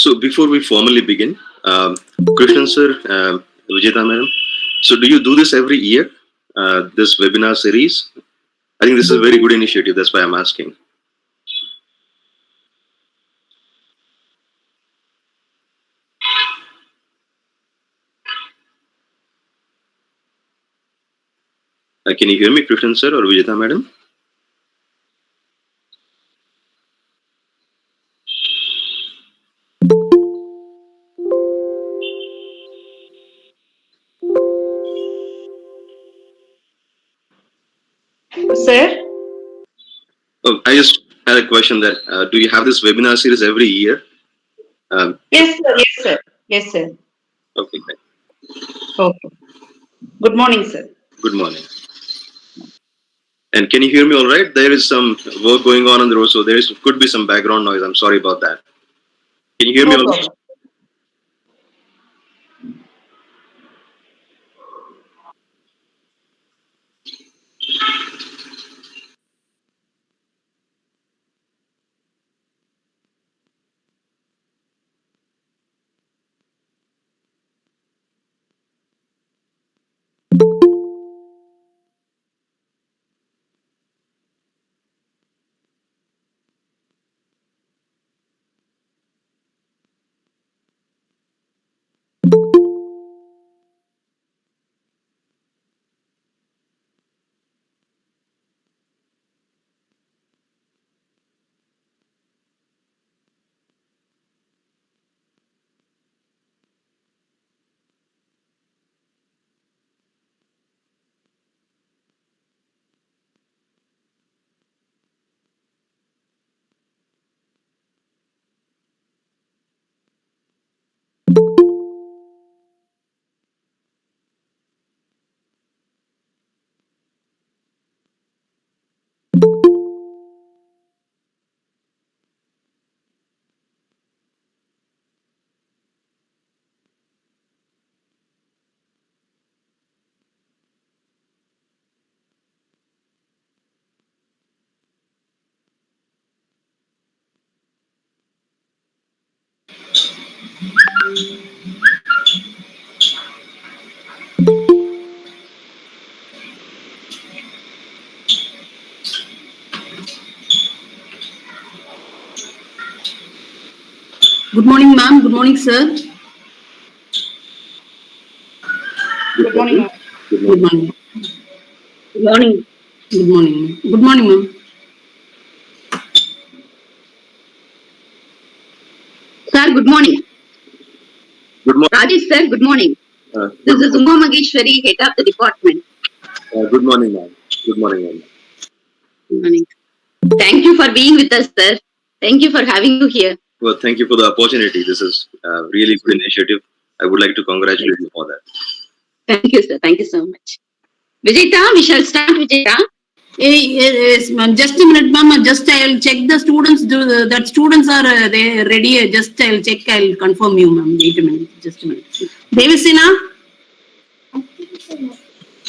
So before we formally begin, Krishnan sir, Vijayta madam, so do you do this every year, this webinar series? I think this is a very good initiative. That's why I'm asking. Can you hear me, Krishnan sir or Vijayta madam? Sir? Oh, I just had a question that do you have this webinar series every year? Yes, sir. Yes, sir. Yes, sir. Okay, great. Okay. Good morning, sir. Good morning. And can you hear me all right? There is some work going on the road, so could be some background noise. I'm sorry about that. Can you hear me No all right? problem. Good morning, ma'am. Good morning, sir. Good morning, ma'am. Good morning. Good morning. Good morning. Good morning, ma'am. Sir, good morning. Good morning. Rajesh sir, good morning. This is Uma Mageshwari, head of the department. Good morning, ma'am. Good morning, ma'am. Good morning. Thank you for being with us, sir. Thank you for having you here. Well, thank you for the opportunity. This is a really good initiative. I would like to congratulate you for that. Thank you, sir. Thank you so much. Vijayta, we shall start, Vijayta. Yes, ma'am. Just a minute, ma'am. Just I'll check the students. That students are they ready? Just I'll check. I'll confirm you, ma'am. Wait a minute. Just a minute. Devisina?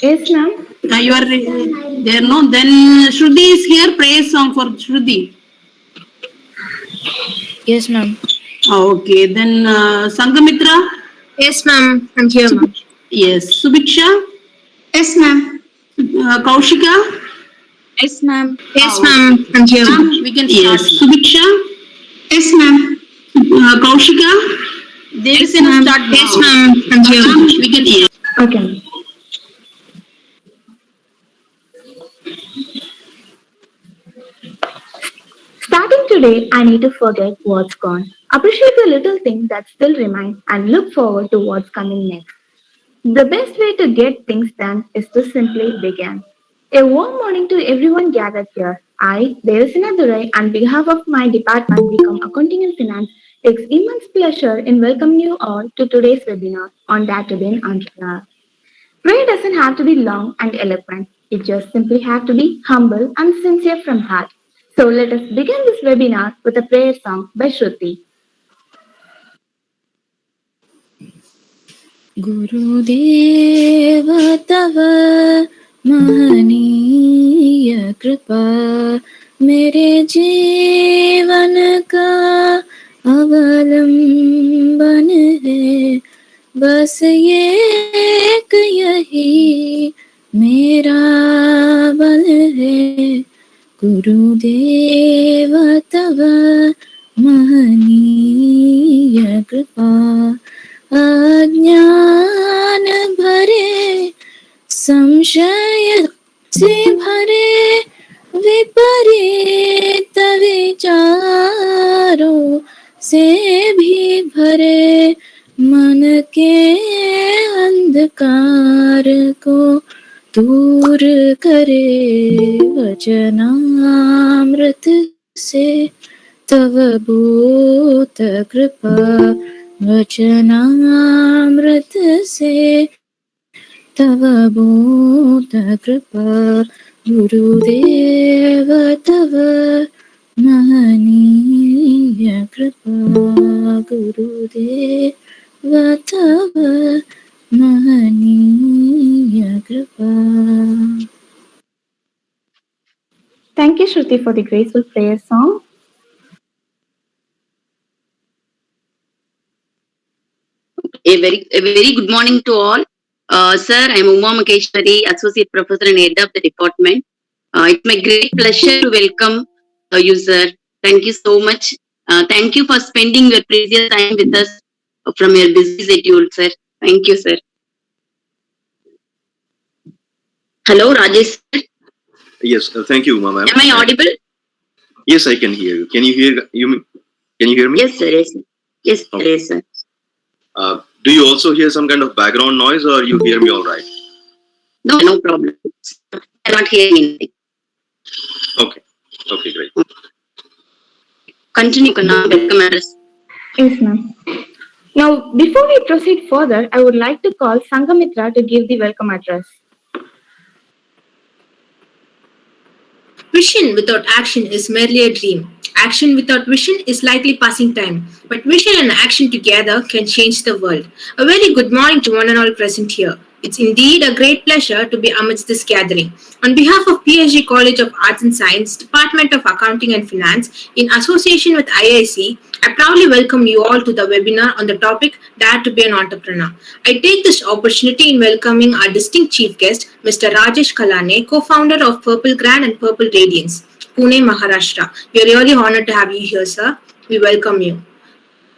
Yes, ma'am. You are there, no? Then Shruti is here. Praise song for Shruti. Yes, ma'am. Okay. Then Sangamitra? Yes, ma'am. I'm here, ma'am. Yes. Subiksha? Yes, ma'am. Kaushika? Yes, ma'am. Yes, ma'am. I'm here, ma'am. We can start. Yes. Subiksha? Yes, ma'am. Kaushika? There is a start. Yes, ma'am. I'm here. We can hear. Okay. Starting today, I need to forget what's gone. Appreciate the little things that still remain and look forward to what's coming next. The best way to get things done is to simply begin. A warm morning to everyone gathered here. I, Devasena Durai, on behalf of my department, Become Accounting and Finance, takes immense pleasure in welcoming you all to today's webinar on Dare to Be an Entrepreneur. Prayer doesn't have to be long and eloquent. It just simply has to be humble and sincere from heart. So let us begin this webinar with a prayer song by Shruti. गुरुदेव तव महनीय कृपा मेरे जीवन का अवलोकन आलम्बन है, बस ये एक यही मेरा बल है। गुरुदेव तव महनीय कृपा, अज्ञान भरे संशय से भरे विपरीत विचारों से भी भरे मन के अंधकार को दूर करे। वचनामृत से तव भूत कृपा, वचनामृत से तव भूत कृपा। गुरुदेव तव महनीय कृपा, गुरुदेव तव महनीय कृपा। Thank you, Shruti, for the graceful prayer song. A very good morning to all. Sir, I am Uma Maheshwari, Associate Professor and Head of the Department. It's my great pleasure to welcome you, sir. Thank you so much. Thank you for spending your precious time with us from your busy schedule, sir. Thank you, sir. Hello, Rajesh. Yes, thank you, ma'am. Am I audible? Yes, I can hear you. Can you hear Can you hear me? Yes, sir. Yes, sir. Yes, sir. Okay. Yes, sir. Do you also hear some kind of background noise, or you hear me all right? No, no problem. I cannot hear anything. Okay. Okay, great. Continue, Kanna. Welcome address. Yes, ma'am. Now, before we proceed further, I would like to call Sangamitra to give the welcome address. Vision without action is merely a dream. Action without vision is likely passing time. But vision and action together can change the world. A very good morning to one and all present here. It's indeed a great pleasure to be amidst this gathering. On behalf of PSG College of Arts and Science, Department of Accounting and Finance, in association with IIC, I proudly welcome you all to the webinar on the topic Dare to be an Entrepreneur. I take this opportunity in welcoming our distinct chief guest, Mr. Rajesh Kalane, co-founder of Purple Grand and Purple Radiance, Pune, Maharashtra. We are really honored to have you here, sir. We welcome you.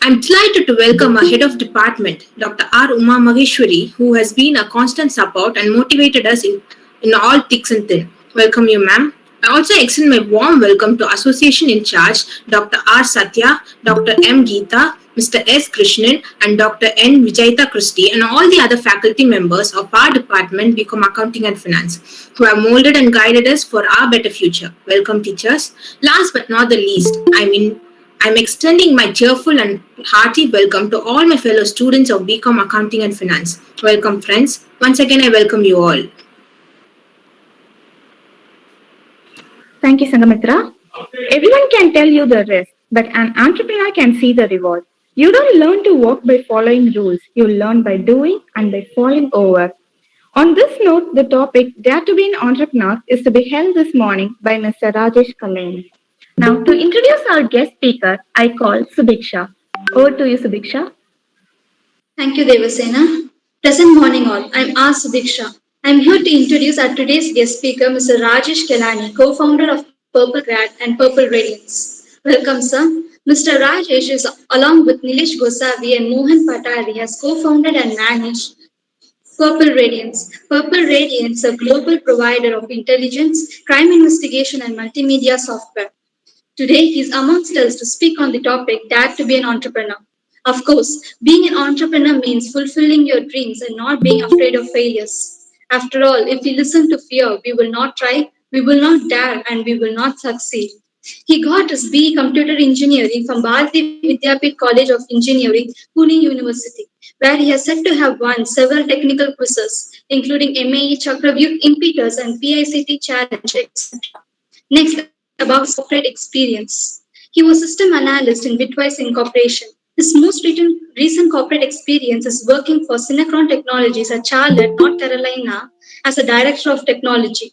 I'm delighted to welcome our head of department, Dr. R. Uma Maheshwari, who has been a constant support and motivated us in all thick and thin. Welcome you, ma'am. I also extend my warm welcome to Association in Charge, Dr. R. Satya, Dr. M. Geeta, Mr. S. Krishnan, and Dr. N. Vijayta Christie, and all the other faculty members of our department, BCom Accounting and Finance, who have molded and guided us for our better future. Welcome, teachers. Last but not the least, I'm extending my cheerful and hearty welcome to all my fellow students of BCom Accounting and Finance. Welcome, friends. Once again, I welcome you all. Thank you, Sangamitra. Everyone can tell you the risk, but an entrepreneur can see the reward. You don't learn to walk by following rules. You learn by doing and by falling over. On this note, the topic Dare to be an Entrepreneur is to be held this morning by Mr. Rajesh Kalane. Now, to introduce our guest speaker, I call Subiksha. Over to you, Subiksha. Thank you, Devasena. Pleasant morning, all. I'm R. Sudiksha. I'm here to introduce our today's guest speaker, Mr. Rajesh Kelani, co-founder of Purple Grad and Purple Radiance. Welcome, sir. Mr. Rajesh is, along with Nilesh Gosavi and Mohan Patari, has co-founded and managed Purple Radiance. Purple Radiance is a global provider of intelligence, crime investigation, and multimedia software. Today, he's amongst us to speak on the topic Dare to be an Entrepreneur. Of course, being an entrepreneur means fulfilling your dreams and not being afraid of failures. After all, if we listen to fear, we will not try, we will not dare, and we will not succeed. He got his BE Computer Engineering from Bharati Vidyapit College of Engineering, Pune University, where he has said to have won several technical quizzes, including MAE Chakravyuth Impetus and PICT Challenge, etc. Next, about his corporate experience. He was system analyst in Bitwise Incorporation. His most recent corporate experience is working for Synchron Technologies at Charlotte, North Carolina, as a director of technology.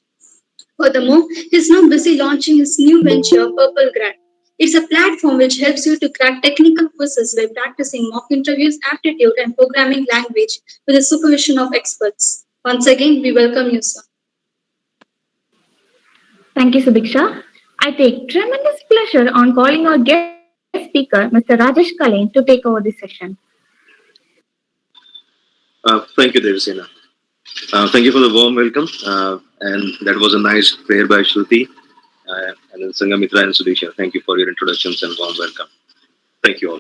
Furthermore, he is now busy launching his new venture, Purple Grad. It's a platform which helps you to crack technical quizzes by practicing mock interviews, aptitude, and programming language with the supervision of experts. Once again, we welcome you, sir. Thank you, Subiksha. I take tremendous pleasure on calling our guest speaker, Mr. Rajesh Kalain, to take over this session. Thank you, Devasena. Thank you for the warm welcome. And that was a nice prayer by Shruti and then Sangamitra and Sudisha. Thank you for your introductions and warm welcome. Thank you all.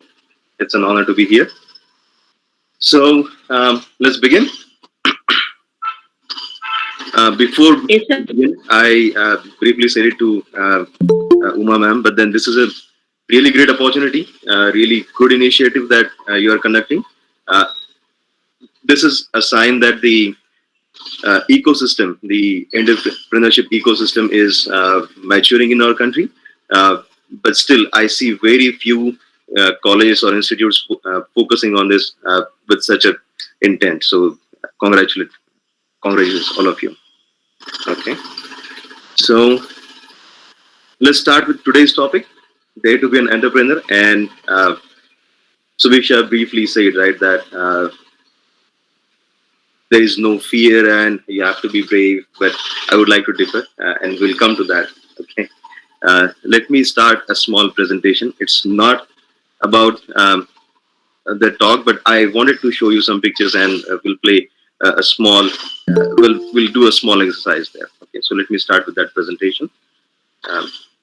It's an honor to be here. So let's begin. Before Yes, sir. we begin, I briefly said it to Uma ma'am, but then this is a really great opportunity, really good initiative that you are conducting. Uh, this is a sign that the ecosystem, the entrepreneurship ecosystem is maturing in our country. But still, I see very few colleges or institutes focusing on this with such a intent. So, congratulations, all of you. Okay. So, let's start with today's topic: Dare to be an entrepreneur. And Subhisha briefly said, right, that there is no fear and you have to be brave, but I would like to differ and we'll come to that. Okay. Let me start a small presentation. It's not about the talk, but I wanted to show you some pictures and we'll play a small, we'll do a small exercise there. Okay. So let me start with that presentation.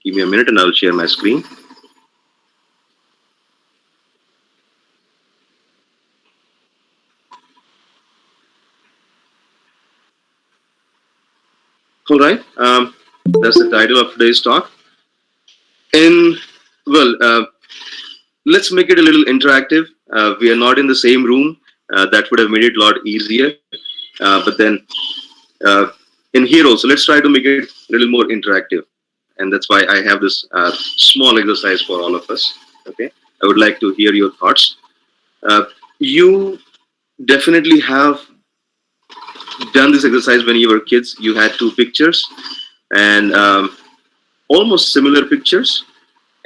Give me a minute and I'll share my screen. All right. That's the title of today's talk. In well, let's make it a little interactive. We are not in the same room. That would have made it a lot easier. But then in here also, let's try to make it a little more interactive. And that's why I have this small exercise for all of us. Okay. I would like to hear your thoughts. You definitely have done this exercise when you were kids. You had two pictures and almost similar pictures,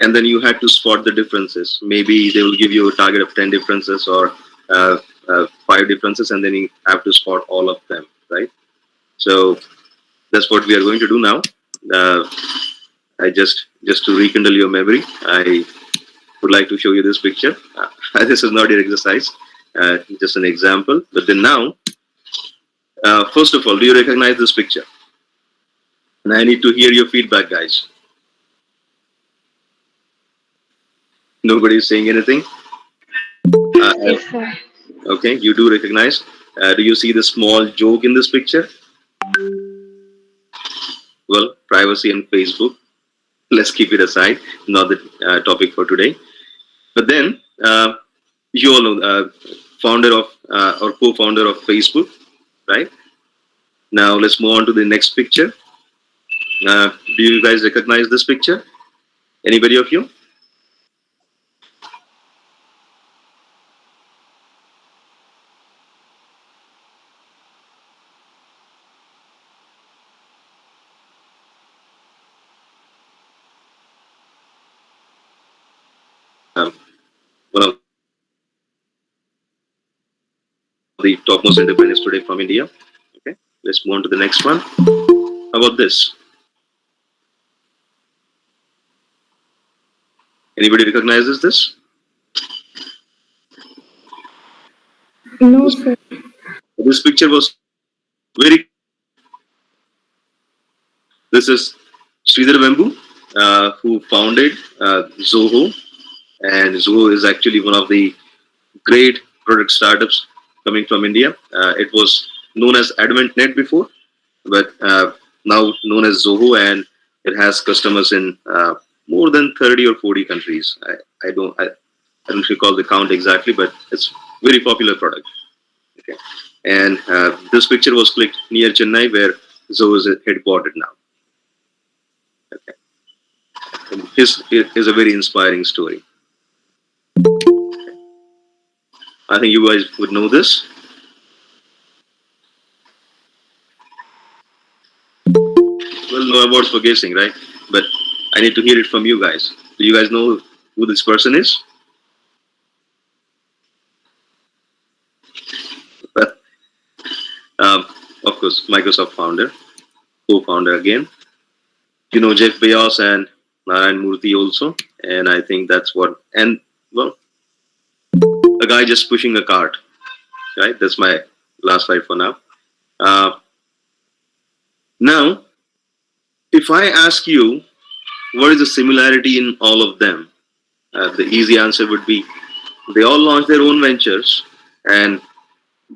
and then you had to spot the differences. Maybe they will give you a target of 10 differences or 5 differences, and then you have to spot all of them, right? So that's what we are going to do now. I just to rekindle your memory, I would like to show you this picture. This is not your exercise, just an example. But then now, first of all, do you recognize this picture? And I need to hear your feedback, guys. Nobody is saying anything? Yes, sir. Okay, you do recognize. Do you see the small joke in this picture? Well, privacy and Facebook. Let's keep it aside, not the topic for today. But then, you all know, founder of or co-founder of Facebook, right? Now let's move on to the next picture. Do you guys recognize this picture? Anybody of you? One of the topmost entrepreneurs today from India. Okay, let's move on to the next one. How about this? Anybody recognizes this? No, sir. This picture was very. This is Sridhar Vembu, who founded Zoho, and Zoho is actually one of the great product startups coming from India. It was known as AdventNet before, but now known as Zoho, and it has customers in more than 30 or 40 countries. I don't recall the count exactly, but it's very popular product. Okay, and this picture was clicked near Chennai, where Zoho is headquartered now. Okay, and his is a very inspiring story. I think you guys would know this. Well, no awards for guessing, right? But I need to hear it from you guys. Do you guys know who this person is? Um, of course, Microsoft founder, co-founder again. You know Jeff Bezos and Narayan Murthy also, and I think that's what. And well, a guy just pushing a cart, right? That's my last slide for now. Now, if I ask you what is the similarity in all of them, the easy answer would be they all launched their own ventures and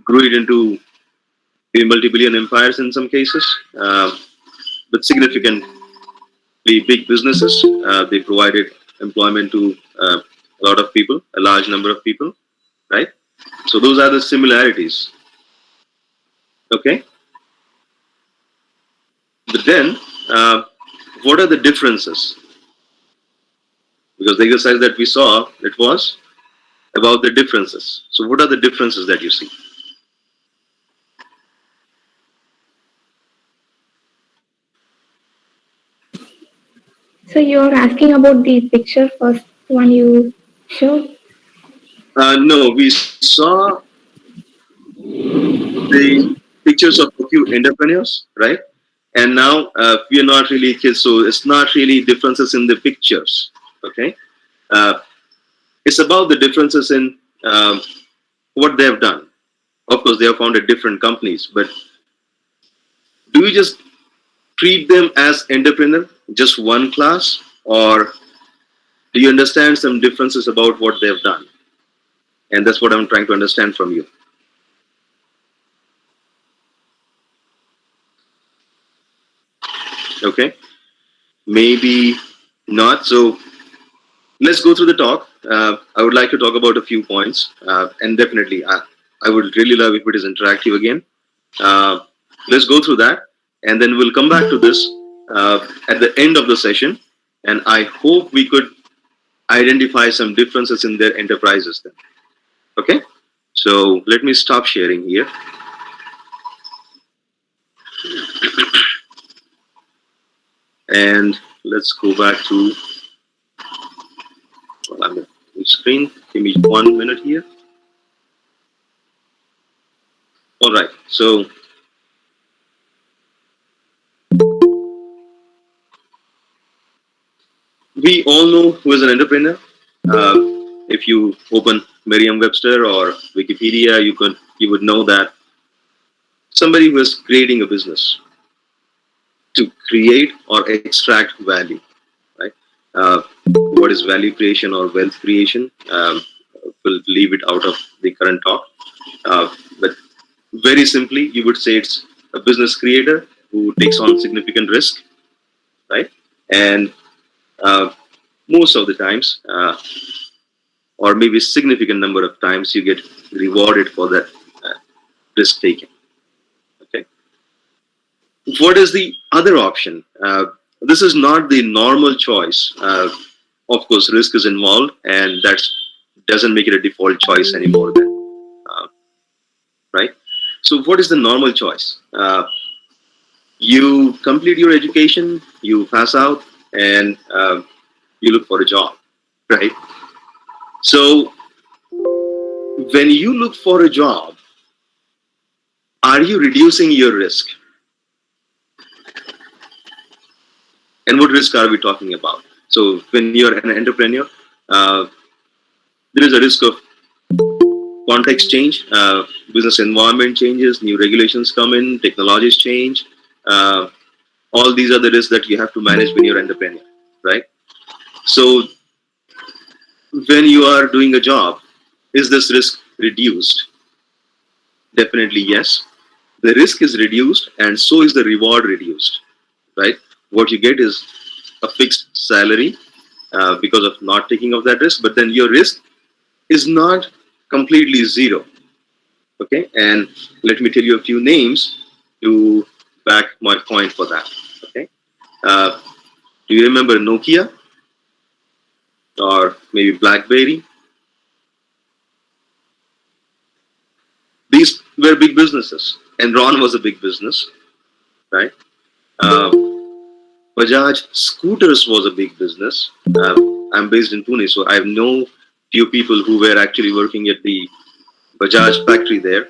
grew it into multi-billion empires in some cases, but significantly big businesses. They provided employment to a lot of people, a large number of people, right? So those are the similarities. Okay. But then, what are the differences? Because the exercise that we saw, it was about the differences. So what are the differences that you see? So you're asking about the picture first one you showed? No, we saw the pictures of a few entrepreneurs, right? And now we are not really kids, so it's not really differences in the pictures. Okay, it's about the differences in what they have done. Of course, they have founded different companies, but do you just treat them as entrepreneur, just one class, or do you understand some differences about what they have done? And that's what I'm trying to understand from you. Okay, maybe not. So let's go through the talk. I would like to talk about a few points, and definitely, I would really love if it is interactive again. Uh, let's go through that, and then we'll come back to this at the end of the session. And I hope we could identify some differences in their enterprises then. Okay, so let me stop sharing here. And let's go back to, well, I'm on the screen. Give me 1 minute here. All right, so we all know who is an entrepreneur. If you open Merriam-Webster or Wikipedia, you would know that somebody who is creating a business to create or extract value, right? What is value creation or wealth creation? We'll leave it out of the current talk. But very simply, you would say it's a business creator who takes on significant risk, right? And most of the times, or maybe significant number of times, you get rewarded for that risk taking. Okay. What is the other option? This is not the normal choice. Of course, risk is involved, and that doesn't make it a default choice anymore. Then, right? So, what is the normal choice? You complete your education, you pass out, and you look for a job, right? So, when you look for a job, are you reducing your risk? And what risk are we talking about? So, when you're an entrepreneur, there is a risk of context change, business environment changes, new regulations come in, technologies change. All these are the risks that you have to manage when you're an entrepreneur, right? So, when you are doing a job, is this risk reduced? Definitely yes. The risk is reduced, and so is the reward reduced, right? What you get is a fixed salary because of not taking of that risk, but then your risk is not completely zero. Okay, and let me tell you a few names to back my point for that. Okay, do you remember Nokia or maybe BlackBerry? These were big businesses. Enron was a big business, right? Bajaj scooters was a big business. I'm based in Pune, so I know few people who were actually working at the Bajaj factory there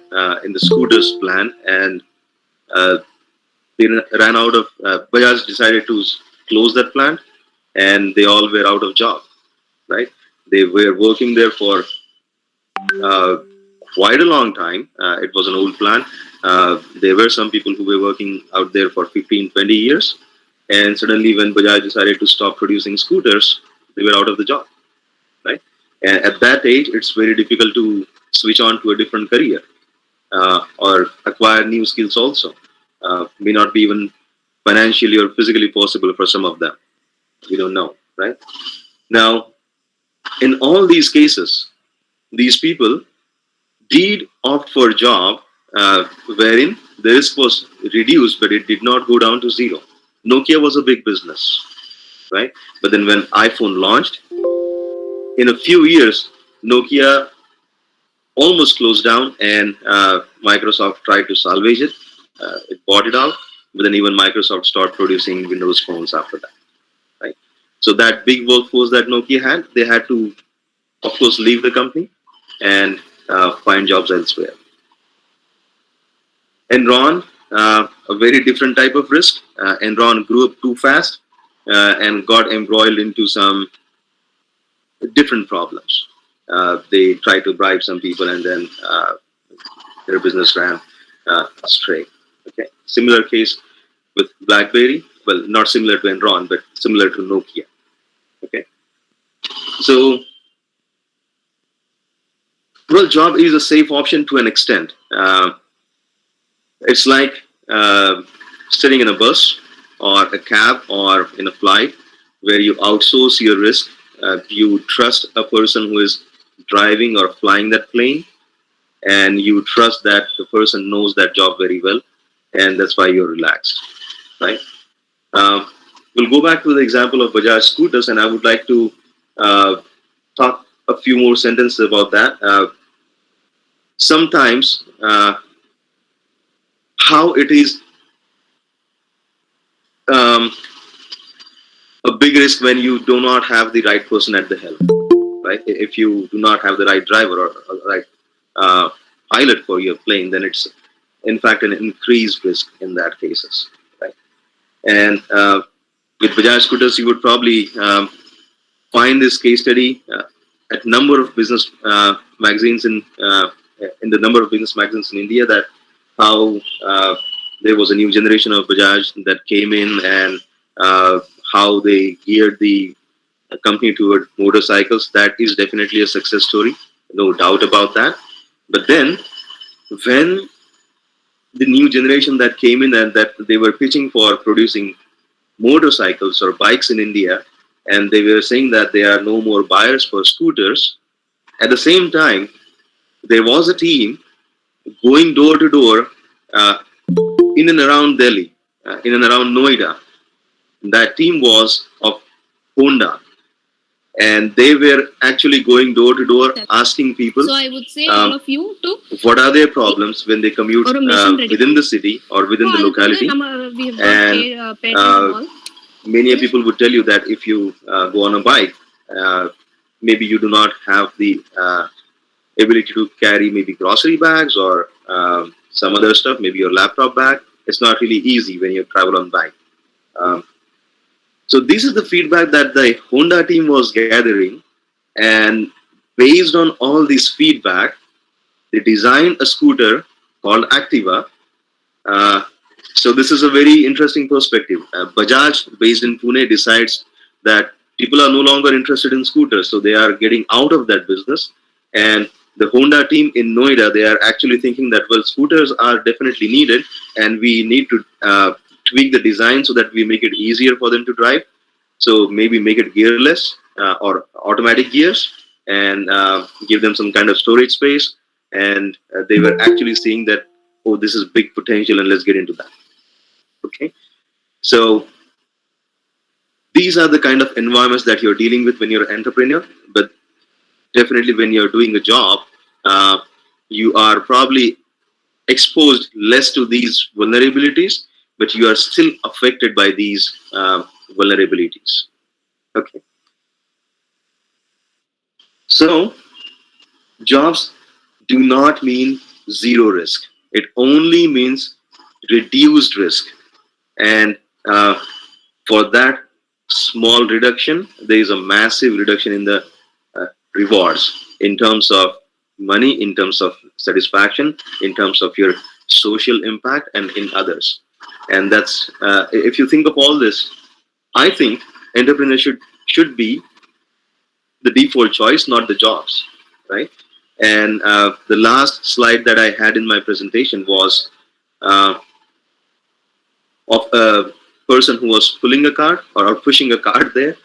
in the scooters plant, and uh, they ran out of. Bajaj decided to close that plant, and they all were out of job. Right? They were working there for uh, quite a long time. It was an old plant. There were some people who were working out there for 15, 20 years. And suddenly, when Bajaj decided to stop producing scooters, they were out of the job. Right? And at that age, it's very difficult to switch on to a different career or acquire new skills also. May not be even financially or physically possible for some of them. We don't know, right? Now, in all these cases, these people did opt for a job wherein the risk was reduced, but it did not go down to zero. Nokia was a big business, right? But then when iPhone launched, in a few years, Nokia almost closed down, and Microsoft tried to salvage it. It bought it out, but then even Microsoft started producing Windows phones after that, right? So that big workforce that Nokia had, they had to, of course, leave the company and find jobs elsewhere. Enron, a very different type of risk. Enron grew up too fast and got embroiled into some different problems. They tried to bribe some people, and then their business ran astray. Okay, similar case with BlackBerry. Well, not similar to Enron, but similar to Nokia. Okay, so well, job is a safe option to an extent. It's like sitting in a bus or a cab or in a flight where you outsource your risk. You trust a person who is driving or flying that plane, and you trust that the person knows that job very well, and that's why you're relaxed, right? We'll go back to the example of Bajaj scooters, and I would like to talk a few more sentences about that. Sometimes how it is a big risk when you do not have the right person at the helm, right? If you do not have the right driver or right pilot for your plane, then it's in fact an increased risk in that cases, right? And with Bajaj scooters, you would probably find this case study at number of business magazines in the number of business magazines in India, that how there was a new generation of Bajaj that came in, and how they geared the company toward motorcycles. That is definitely a success story, no doubt about that. But then, when the new generation that came in and that they were pitching for producing motorcycles or bikes in India, and they were saying that there are no more buyers for scooters, at the same time, there was a team going door to door in and around Delhi, in and around Noida. That team was of Honda, and they were actually going door to door asking people So I would say all of you to what are their problems when they commute within the city or within the locality. we have got And paid and all. many people would tell you that if you go on a bike, maybe you do not have the ability to carry maybe grocery bags or some other stuff, maybe your laptop bag. It's not really easy when you travel on bike. So this is the feedback that the Honda team was gathering, and based on all this feedback, they designed a scooter called Activa. So this is a very interesting perspective. Bajaj, based in Pune, decides that people are no longer interested in scooters, so they are getting out of that business. And the Honda team in Noida, they are actually thinking that, well, scooters are definitely needed, and we need to tweak the design so that we make it easier for them to drive. So maybe make it gearless or automatic gears, and give them some kind of storage space. And they were actually seeing that, oh, this is big potential, and let's get into that. Okay, so these are the kind of environments that you're dealing with when you're an entrepreneur. But definitely when you're doing a job, you are probably exposed less to these vulnerabilities, but you are still affected by these vulnerabilities. Okay. So jobs do not mean zero risk. It only means reduced risk. And for that small reduction, there is a massive reduction in the rewards in terms of money, in terms of satisfaction, in terms of your social impact, and in others. And that's if you think of all this, I think entrepreneurship should be the default choice, not the jobs, right? And the last slide that I had in my presentation was uh, of a person who was pulling a cart or pushing a cart there,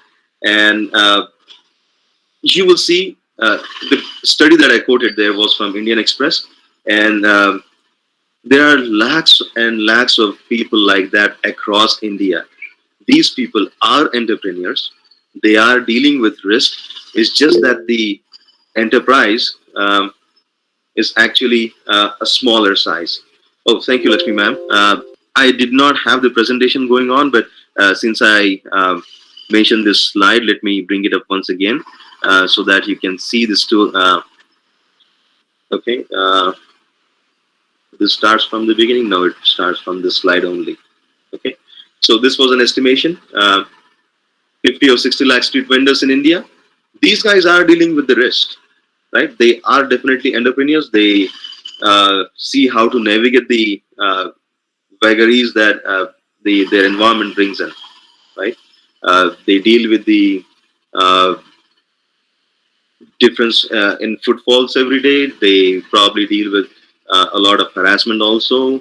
and you will see the study that I quoted there was from Indian Express, and there are lakhs and lakhs of people like that across India. These people are entrepreneurs. They are dealing with risk. It's just that the enterprise is actually a smaller size. Oh, thank you, Lakshmi ma'am. I did not have the presentation going on, but since I mentioned this slide, let me bring it up once again so that you can see this too. Okay, this starts from the beginning. No, it starts from this slide only. Okay, so this was an estimation. 50 or 60 lakh street vendors in India. These guys are dealing with the risk, right? They are definitely entrepreneurs. They see how to navigate the vagaries that their environment brings in, right? They deal with the difference in footfalls every day. They probably deal with a lot of harassment also.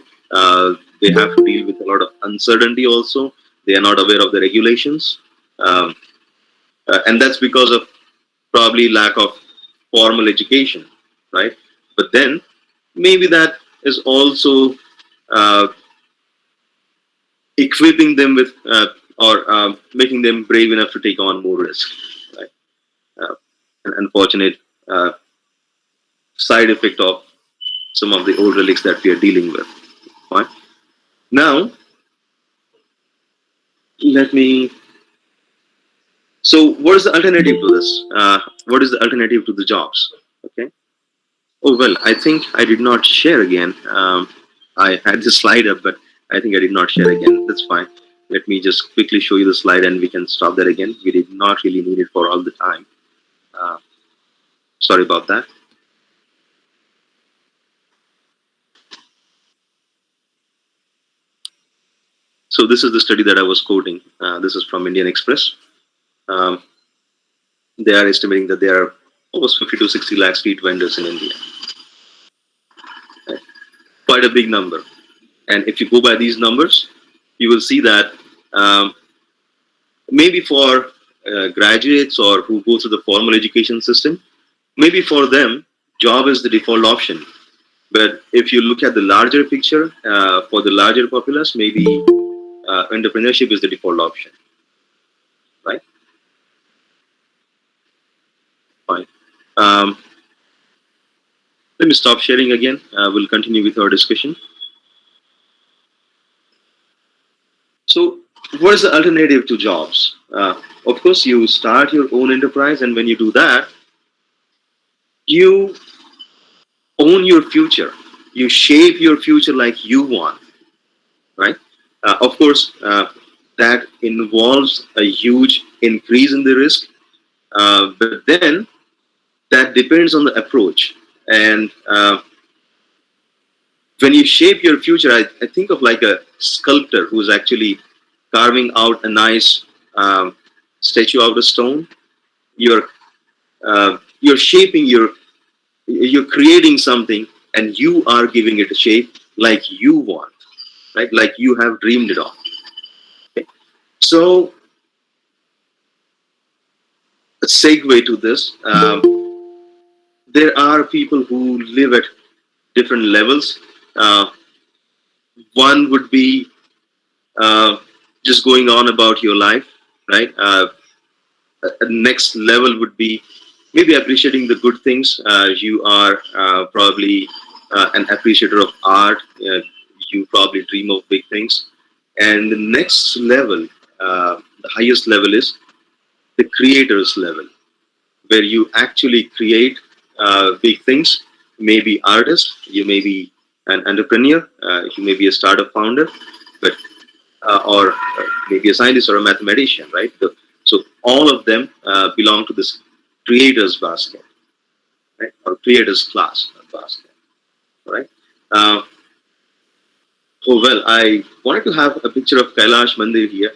They have to deal with a lot of uncertainty also. They are not aware of the regulations. Um, and that's because of probably lack of formal education, right? But then maybe that is also uh, equipping them with or making them brave enough to take on more risk, right? An unfortunate side effect of some of the old relics that we are dealing with. Right? Now, let me. So, what is the alternative to this? What is the alternative to the jobs? Okay. Oh well, I think I did not share again. I had this slide up, but I think I did not share again. That's fine. Let me just quickly show you the slide, and we can stop that again. We did not really need it for all the time. Uh, Sorry about that. So this is the study that I was quoting. This is from Indian Express. Um, they are estimating that there are almost 50 to 60 lakh street vendors in India. Quite a big number. And if you go by these numbers, you will see that maybe for graduates or who go through the formal education system, maybe for them, job is the default option. But if you look at the larger picture, for the larger populace, maybe entrepreneurship is the default option, right? Fine. Um, Let me stop sharing again. We'll continue with our discussion. So, what is the alternative to jobs? Of course, you start your own enterprise, and when you do that, you own your future. You shape your future like you want, right? Of course, that involves a huge increase in the risk, but then that depends on the approach. And when you shape your future, I think of like a sculptor who's actually carving out a nice statue out of stone. You're shaping you're creating something, and you are giving it a shape like you want, right? Like you have dreamed it of. Okay? So a segue to this. There are people who live at different levels. Uh, One would be just going on about your life, right? Next level would be maybe appreciating the good things. You are probably an appreciator of art. You probably dream of big things. And the next level the highest level is the creator's level, where you actually create big things. Maybe artist, you may be an entrepreneur, you may be a startup founder, but or maybe a scientist or a mathematician, right? So all of them belong to this creator's basket, right? Or creator's class basket, right? Uh, oh well, I wanted to have a picture of Kailash Mandir here.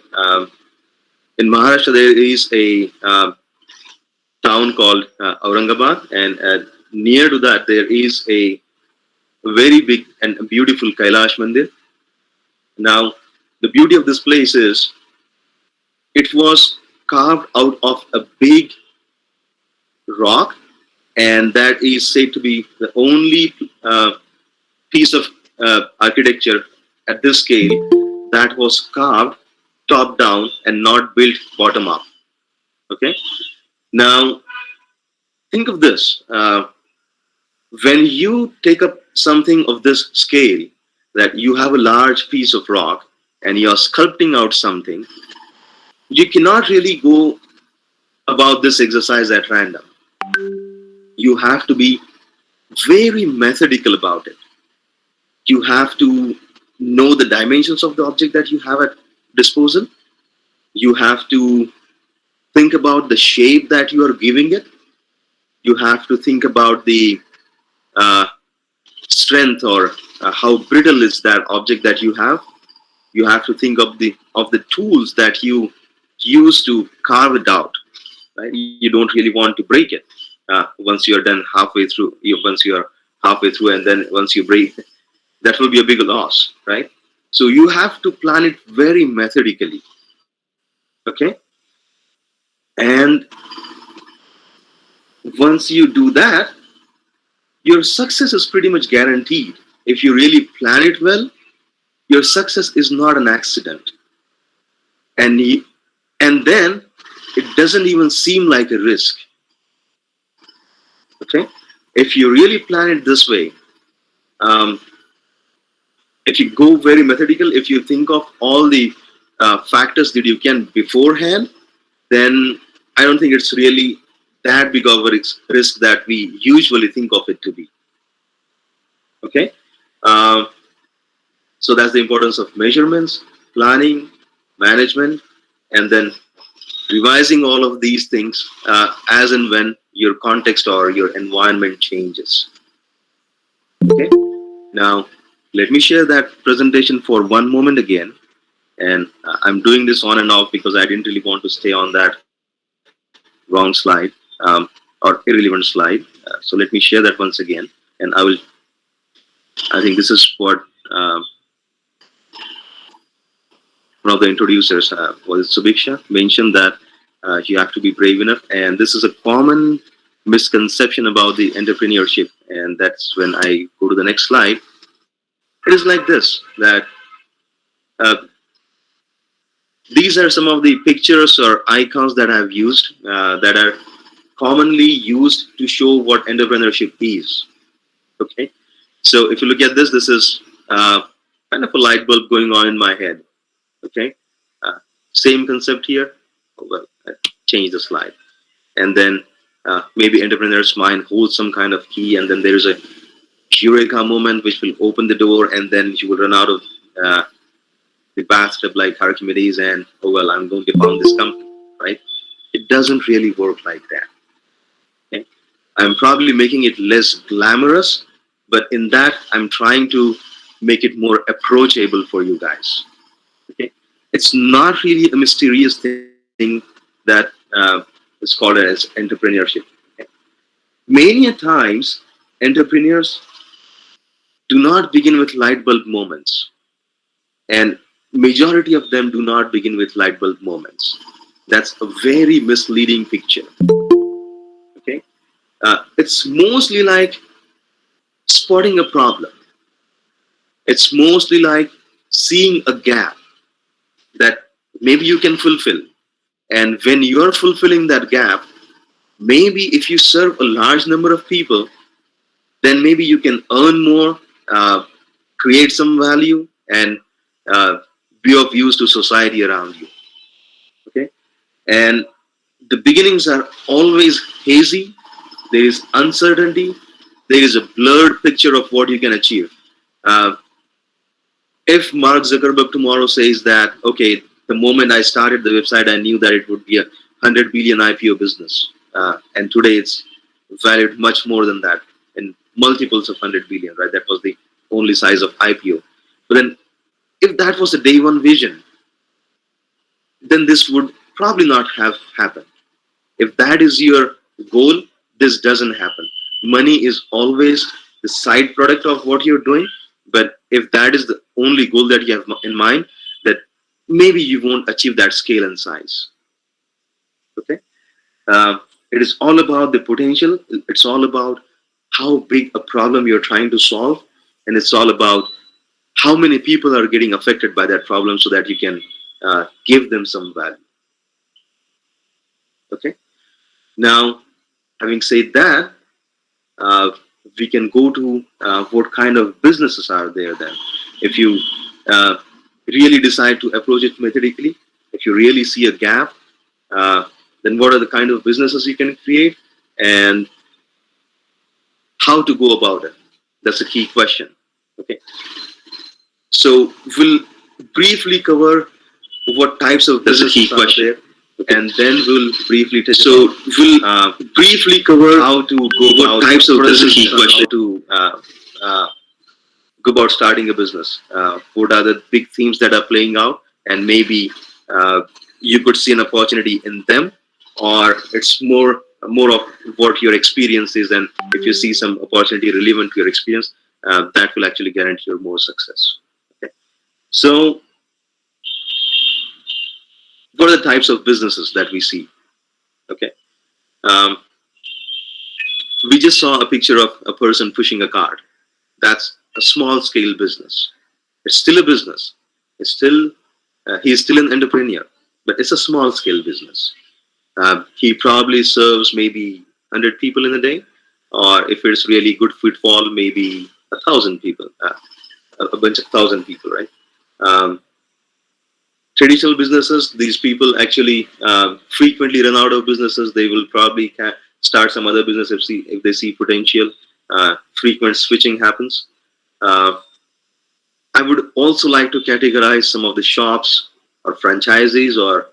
In Maharashtra, there is a town called Aurangabad, and near to that, there is a very big and beautiful Kailash Mandir. Now, the beauty of this place is it was carved out of a big rock, and that is said to be the only piece of architecture at this scale that was carved top down and not built bottom up. Okay. Now, think of this. When you take up something of this scale, that you have a large piece of rock and you're sculpting out something, you cannot really go about this exercise at random. You have to be very methodical about it. You have to know the dimensions of the object that you have at disposal. You have to think about the shape that you are giving it. You have to think about the strength or how brittle is that object that you have. You have to think of the tools that you use to carve it out. Right? You don't really want to break it once you're done halfway through. Once you're halfway through, and then once you break, that will be a big loss, right? So you have to plan it very methodically. Okay, and once you do that, your success is pretty much guaranteed. If you really plan it well, your success is not an accident, and then it doesn't even seem like a risk. Okay, if you really plan it this way, if you go very methodical, if you think of all the factors that you can beforehand, then I don't think it's really that big of a risk that we usually think of it to be. Okay, so that's the importance of measurements, planning, management, and then revising all of these things as and when your context or your environment changes. Okay, now let me share that presentation for one moment again. And I'm doing this on and off because I didn't really want to stay on that wrong slide or irrelevant slide. So let me share that once again. And I think this is what one of the introducers, was Subiksha, mentioned that you have to be brave enough. And this is a common misconception about the entrepreneurship. And that's when I go to the next slide. It is like this, that these are some of the pictures or icons that I've used that are commonly used to show what entrepreneurship is. Okay, so if you look at this, this is kind of a light bulb going on in my head. Okay, same concept here. Oh, well, I changed the slide, and then maybe entrepreneur's mind holds some kind of key, and then there is a eureka moment which will open the door, and then you will run out of the bathtub like Archimedes, and oh well, I'm going to found this company, right? It doesn't really work like that. Okay? I'm probably making it less glamorous, but in that I'm trying to make it more approachable for you guys. Okay, it's not really a mysterious thing that is called as entrepreneurship. Okay? Many a times, entrepreneurs do not begin with light bulb moments, and majority of them do not begin with light bulb moments. That's a very misleading picture. Okay, it's mostly like spotting a problem. It's mostly like seeing a gap that maybe you can fulfill, and when you are fulfilling that gap, maybe if you serve a large number of people, then maybe you can earn more, create some value, and be of use to society around you. Okay, And the beginnings are always hazy. There is uncertainty. There is a blurred picture of what you can achieve. Uh, if Mark Zuckerberg tomorrow says that, okay, the moment I started the website, I knew that it would be a 100 billion IPO business. And today it's valued much more than that, in multiples of 100 billion, right? That was the only size of IPO. But then, if that was the day one vision, then this would probably not have happened. If that is your goal, this doesn't happen. Money is always the side product of what you're doing. But if that is the only goal that you have in mind, that maybe you won't achieve that scale and size. Okay. It is all about the potential. It's all about how big a problem you're trying to solve. And it's all about how many people are getting affected by that problem so that you can give them some value. Okay. Now, having said that, we can go to what kind of businesses are there then. If you really decide to approach it methodically, if you really see a gap, then what are the kind of businesses you can create and how to go about it? That's a key question. Okay. So we'll briefly cover what types of businesses are there, and then we'll briefly touch. So we'll briefly cover how to go about types of businesses, how to go about starting a business. What are the big themes that are playing out, and maybe you could see an opportunity in them, or it's more of what your experience is, and if you see some opportunity relevant to your experience, that will actually guarantee you more success. Okay. So, what are the types of businesses that we see? Okay. Um, we just saw a picture of a person pushing a cart. That's a small scale business. It's still a business. It's still he's still an entrepreneur, but it's a small scale business. He probably serves maybe 100 people in a day, or if it's really good footfall, maybe 1,000 people, a bunch of 1,000 people, right? Traditional businesses, these people actually frequently run out of businesses. They will probably start some other business if they see potential. Frequent switching happens. I would also like to categorize some of the shops or franchisees or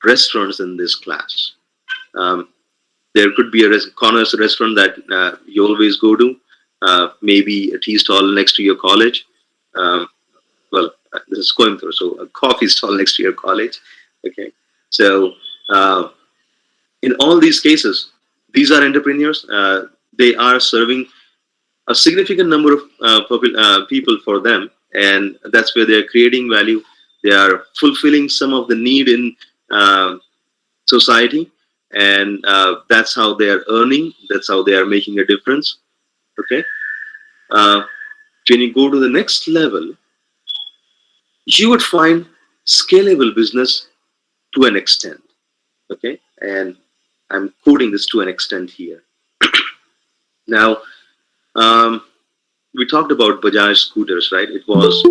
restaurants in this class. There could be a corner's restaurant that you always go to, maybe a tea stall next to your college. This is Coimbatore, so a coffee stall next to your college. Okay, so in all these cases, these are entrepreneurs. They are serving a significant number of people for them, and that's where they are creating value. They are fulfilling some of the need in society, and that's how they are earning. That's how they are making a difference. Okay, when you go to the next level, you would find scalable business to an extent. Okay, and I'm quoting this to an extent here. Now, we talked about Bajaj scooters, right? It was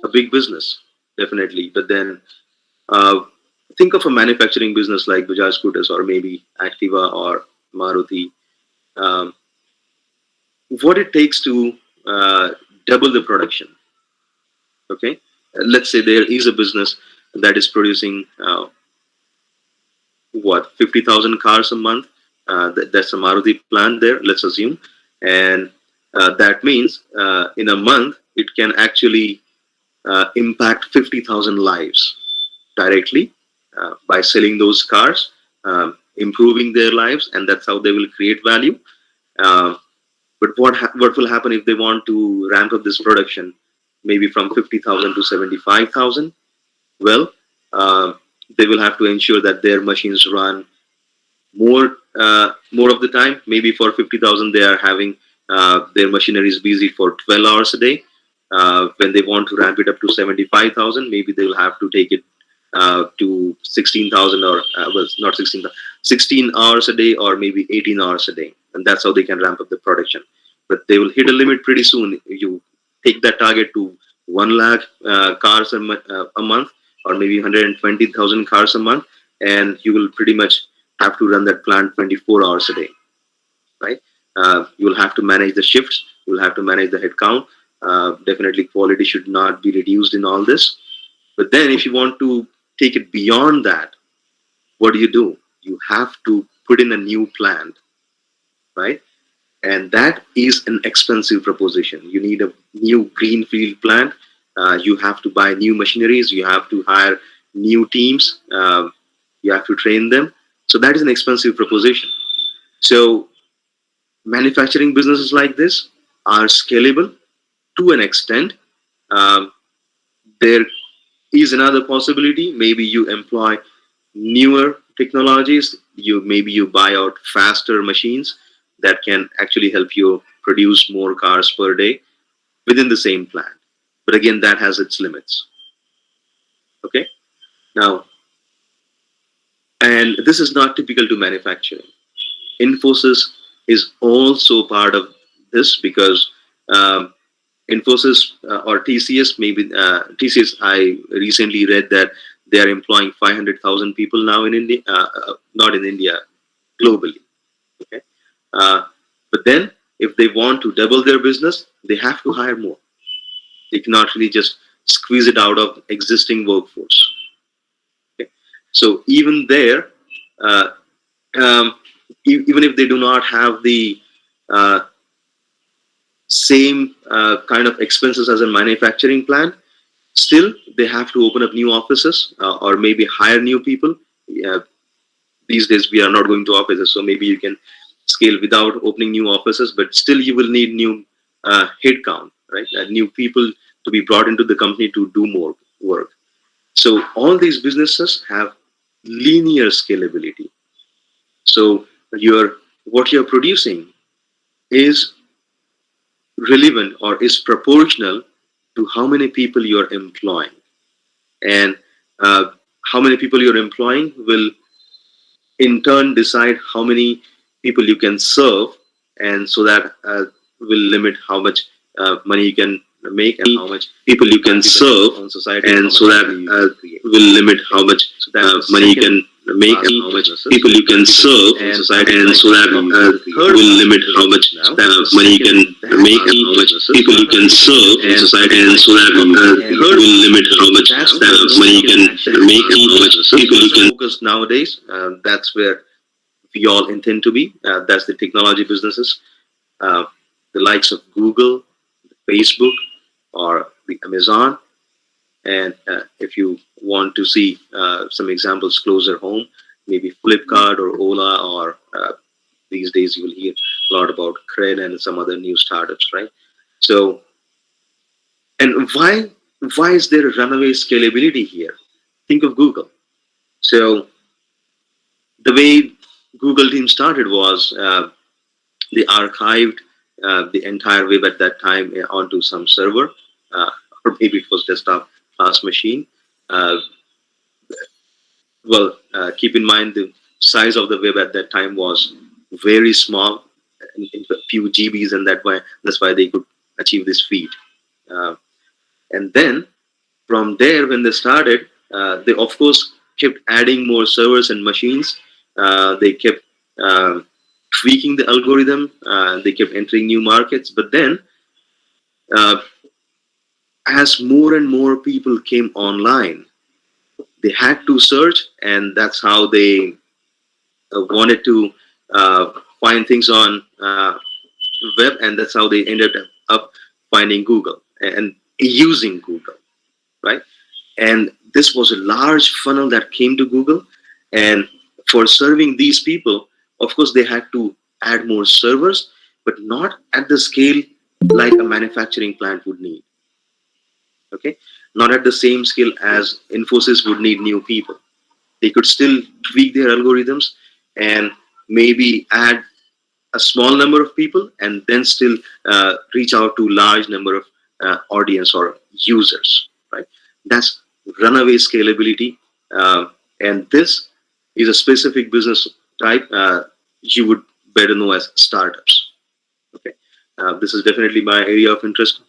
a big business, definitely. But then think of a manufacturing business like Bajaj scooters, or maybe Activa or Maruti. What it takes to double the production. Okay, let's say there is a business that is producing 50,000 cars a month. That's a Maruti plant there, let's assume, and that means in a month it can actually impact 50,000 lives directly by selling those cars, improving their lives, and that's how they will create value. But what will happen if they want to ramp up this production, maybe from 50,000 to 75,000? Well, they will have to ensure that their machines run more of the time. Maybe for 50,000, they are having their machineries busy for 12 hours a day. When they want to ramp it up to 75,000, maybe they will have to take it to 16,000 or not 16,000, 16 hours a day, or maybe 18 hours a day, and that's how they can ramp up the production. But they will hit a limit pretty soon. You take that target to 1 lakh cars a month, or maybe 120,000 cars a month, and you will pretty much have to run that plant 24 hours a day, right? You will have to manage the shifts, you will have to manage the headcount. Definitely, quality should not be reduced in all this. But then, if you want to take it beyond that, what do? You have to put in a new plant, right? And that is an expensive proposition. You need a new greenfield plant. You have to buy new machineries. You have to hire new teams. You have to train them. So that is an expensive proposition. So manufacturing businesses like this are scalable to an extent. Um, there is another possibility. Maybe you employ newer technologies. You buy out faster machines that can actually help you produce more cars per day within the same plant. But again, that has its limits. Okay. Now, and this is not typical to manufacturing. Infosys is also part of this because Infosys or TCS, maybe TCS, I recently read that they are employing 500,000 people now in India, not in India, globally. Okay, but then if they want to double their business, they have to hire more. They cannot really just squeeze it out of existing workforce. Okay, so even there, uh, um, even if they do not have the uh, same kind of expenses as a manufacturing plant, still they have to open up new offices or maybe hire new people. These days we are not going to offices, so maybe you can scale without opening new offices, but still you will need new headcount, right? New people to be brought into the company to do more work. So all these businesses have linear scalability. So what you're producing is relevant or is proportional to how many people you're employing, and how many people you're employing will in turn decide how many people you can serve, and so that will limit how much money you can make and how much people you can serve on society, and so that will limit how much money you can make and how much people you can serve on society, and so that will limit how much money you can make and how much people you can serve on society, and so that will limit how much money you can make and how much people you can focus nowadays. That's where we all intend to be. That's the technology businesses, uh, the likes of Google, Facebook, or the Amazon. And if you want to see some examples closer home, maybe Flipkart or Ola, or these days you will hear a lot about Cred and some other new startups, right? So, and why is there a runaway scalability here? Think of Google. So the way Google team started was they archived the entire web at that time onto some server, or maybe it was desktop class machine. Uh, Keep in mind the size of the web at that time was very small, in a few GBs, and that's why they could achieve this feat. Uh, and then from there, when they started, they of course kept adding more servers and machines. They kept tweaking the algorithm. They kept entering new markets. But then, uh, as more and more people came online, they had to search, and that's how they wanted to find things on web, and that's how they ended up finding Google and using Google, right? And this was a large funnel that came to Google, and for serving these people, of course, they had to add more servers, but not at the scale like a manufacturing plant would need. Okay, not at the same scale as Infosys would need new people. They could still tweak their algorithms and maybe add a small number of people, and then still reach out to large number of audience or users, right? That's runaway scalability, and this is a specific business type you would better know as startups. Okay, this is definitely my area of interest,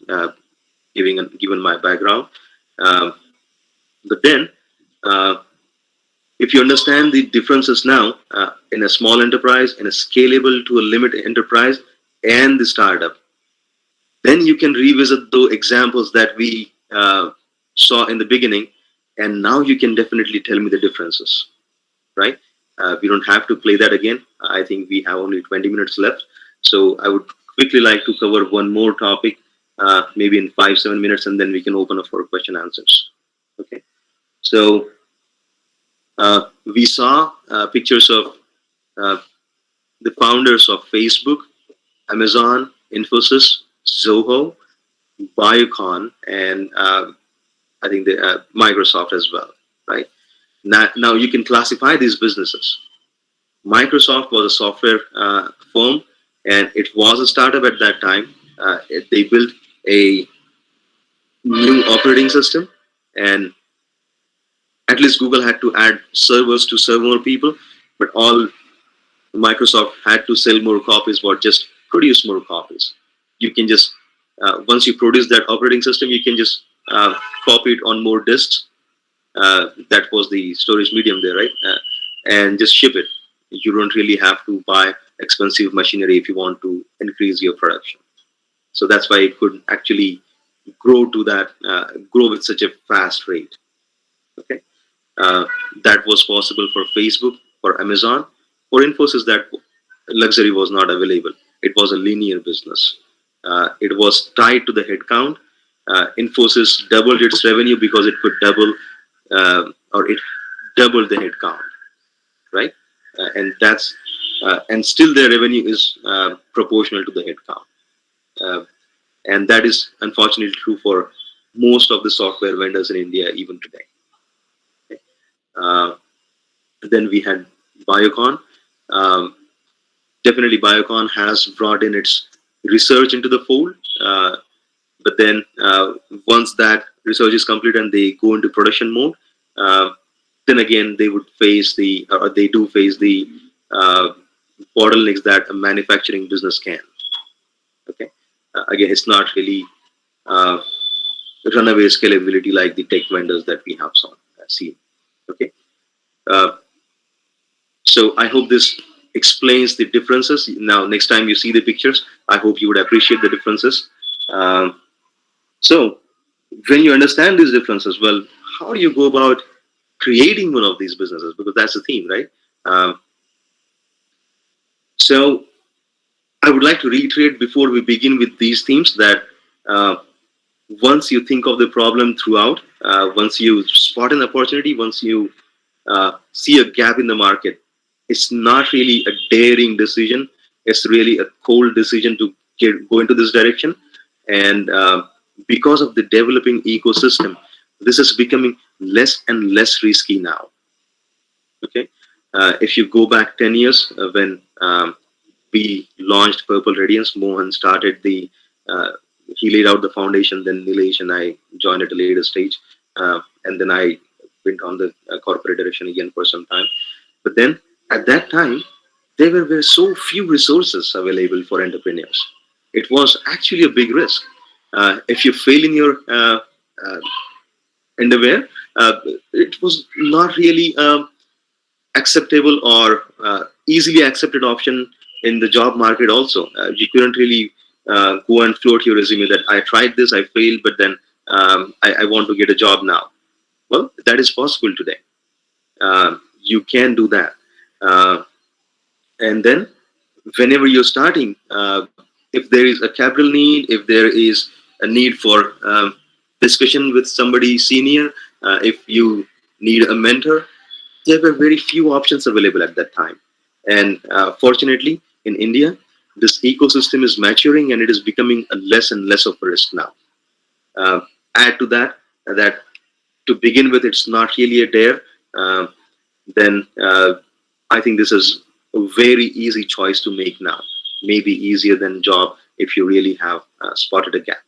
given my background. Um, but then, uh, If you understand the differences now in a small enterprise, in a scalable to a limited enterprise, and the startup, then you can revisit the examples that we saw in the beginning, and now you can definitely tell me the differences, right? We don't have to play that again. I think we have only 20 minutes left. So I would quickly like to cover one more topic, maybe in 5-7 minutes, and then we can open up for question answers. Okay. So we saw pictures of uh, the founders of Facebook, Amazon, Infosys, Zoho, Biocon, and I think the Microsoft as well, right? Now you can classify these businesses. Microsoft was a software firm, and it was a startup at that time. They built a new operating system, and at least Google had to add servers to serve more people, but all Microsoft had to sell more copies or just produce more copies. You can just once you produce that operating system, you can just copy it on more disks. That was the storage medium there, right? And just ship it. You don't really have to buy expensive machinery if you want to increase your production. So that's why it could actually grow to that, grow with such a fast rate. Okay, that was possible for Facebook, for Amazon, for Infosys. That luxury was not available. It was a linear business. It was tied to the headcount. Infosys doubled its revenue because it could double, or it doubled the headcount, right? And still their revenue is proportional to the headcount, and that is unfortunately true for most of the software vendors in India even today. Okay. Then we had Biocon. Um, Definitely, Biocon has brought in its research into the fold. But then once that research is complete and they go into production mode, then again they would face or they do face the bottlenecks that a manufacturing business can. Okay, again, it's not really runaway scalability like the tech vendors that we have seen. Okay, uh, so I hope this explains the differences. Now, next time you see the pictures, I hope you would appreciate the differences. So when you understand these differences, well, how do you go about creating one of these businesses? Because that's the theme, right? So I would like to reiterate before we begin with these themes that once you think of the problem throughout, once you spot an opportunity, once you see a gap in the market, it's not really a daring decision. It's really a cold decision to go into this direction. And because of the developing ecosystem, this is becoming less and less risky now. Okay, if you go back 10 years when we launched Purple Radiance, Mohan started he laid out the foundation, then Nilesh and I joined at a later stage, and then I went on the corporate direction again for some time. But then at that time, there were so few resources available for entrepreneurs. It was actually a big risk. If you fail in your endeavor, it was not really acceptable or easily accepted option in the job market also. You couldn't really go and float your resume that I tried this, I failed, but then I want to get a job now. Well, that is possible today. You can do that. And then whenever you're starting, if there is a capital need, if there is a need for discussion with somebody senior, if you need a mentor, there were very few options available at that time. And fortunately, in India, this ecosystem is maturing and it is becoming a less and less of a risk now. Add to that, that to begin with, it's not really a dare. Then I think this is a very easy choice to make now. Maybe easier than job if you really have spotted a gap.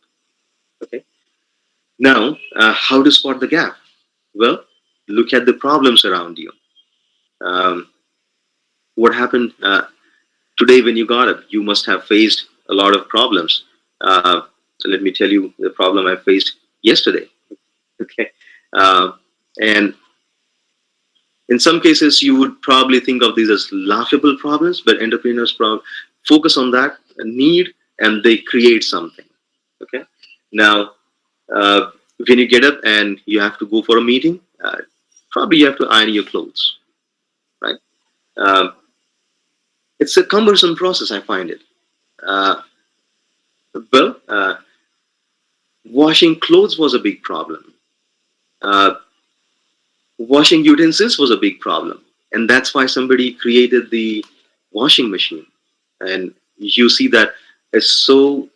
Okay. Now, how to spot the gap? Well, look at the problems around you. What happened today when you got up? You must have faced a lot of problems. So let me tell you the problem I faced yesterday. Okay, and In some cases, you would probably think of these as laughable problems, but entrepreneurs focus on that need and they create something. Okay. Now, when you get up and you have to go for a meeting, probably you have to iron your clothes, right? Um, it's a cumbersome process, I find it. Uh, well, washing clothes was a big problem. Uh, Washing utensils was a big problem, and that's why somebody created the washing machine. And you see that it's so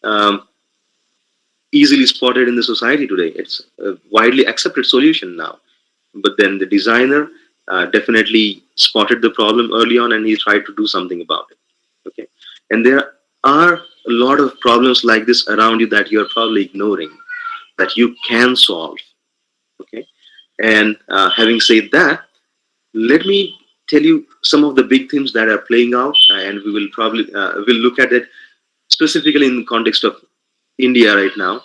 um, easily spotted in the society today. It's a widely accepted solution now. But then the designer definitely spotted the problem early on, and he tried to do something about it. Okay, and there are a lot of problems like this around you that you're probably ignoring that you can solve. Okay, and having said that, let me tell you some of the big themes that are playing out, and we will probably will look at it specifically in the context of India right now.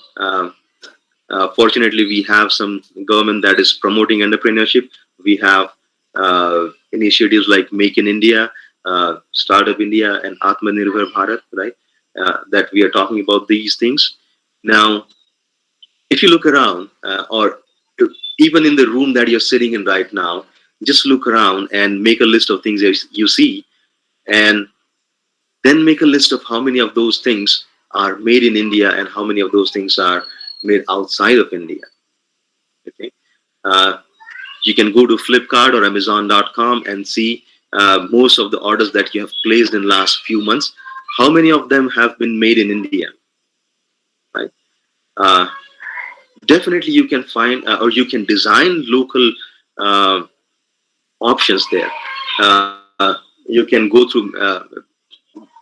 Fortunately, we have some government that is promoting entrepreneurship. We have initiatives like Make in India, Startup India, and Atmanirbhar Bharat, right? That we are talking about these things. Now, if you look around, or even in the room that you're sitting in right now, just look around and make a list of things you see, and then make a list of how many of those things are made in India and how many of those things are made outside of India. Okay, uh, you can go to Flipkart or Amazon.com and see most of the orders that you have placed in last few months. How many of them have been made in India? Right. Uh, Definitely, you can find or you can design local uh, options there. You can go through,